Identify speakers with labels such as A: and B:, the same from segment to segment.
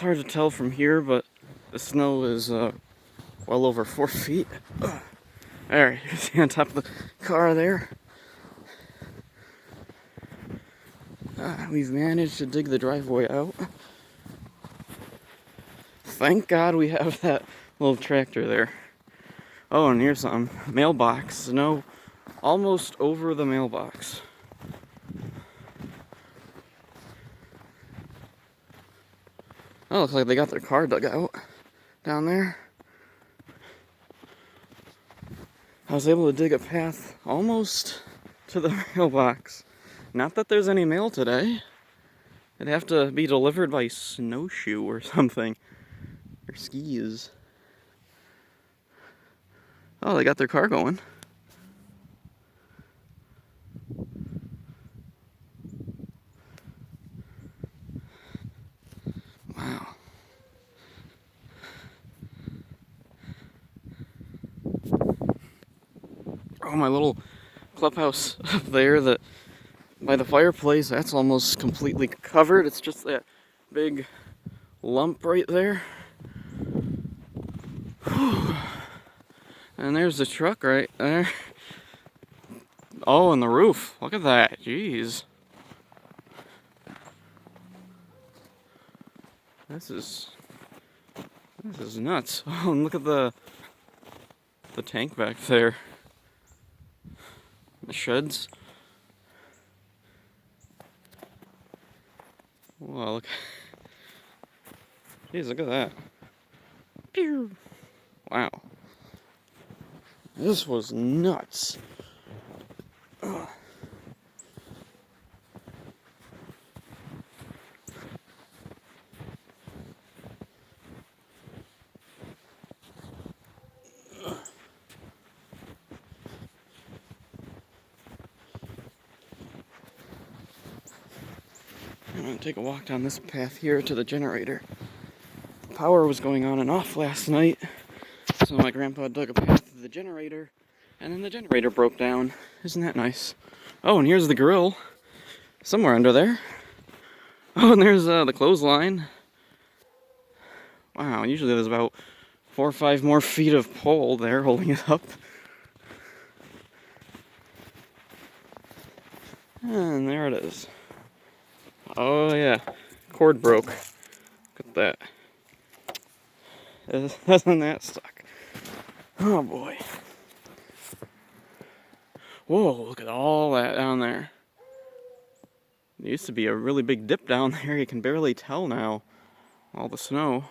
A: hard to tell from here, but the snow is well over 4 feet. There, you can see on top of the car there. We've managed to dig the driveway out. Thank God we have that little tractor there. Oh, and here's some mailbox. Snow almost over the mailbox. Oh, looks like they got their car dug out down there. I was able to dig a path almost to the mailbox. Not that there's any mail today. It'd have to be delivered by snowshoe or something. Or skis. Oh, they got their car going. Wow. Oh, my little clubhouse up there that by the fireplace, that's almost completely covered. It's just that big lump right there. Whew. And there's the truck right there. Oh, and the roof. Look at that. Jeez. This is nuts. Oh, and look at the tank back there. The sheds. Wow, look. Jeez, look at that. Pew. Wow. This was nuts. Ugh. I'm going to take a walk down this path here to the generator. The power was going on and off last night, so my grandpa dug a path to the generator, and then the generator broke down. Isn't that nice? Oh, and here's the grill. Somewhere under there. Oh, and there's the clothesline. Wow, usually there's about 4 or 5 more feet of pole there holding it up. And there it is. Oh yeah, cord broke. Look at that. Isn't that stuck? Oh boy. Whoa, look at all that down there. There used to be a really big dip down there. You can barely tell now. All the snow.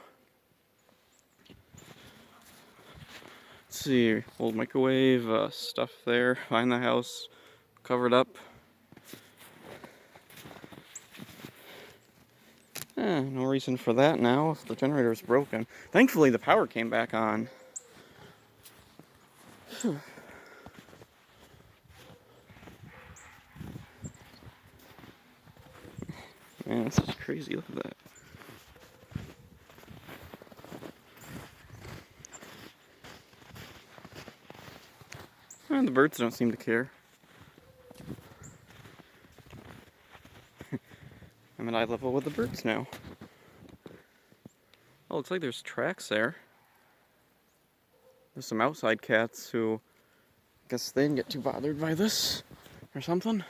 A: Let's see, old microwave stuff there behind the house, covered up. No reason for that now if the generator's broken. Thankfully the power came back on. Whew. Man, this is crazy. Look at that. And the birds don't seem to care. I'm at eye level with the birds now. Oh, looks like there's tracks there. There's some outside cats who, I guess they didn't get too bothered by this or something.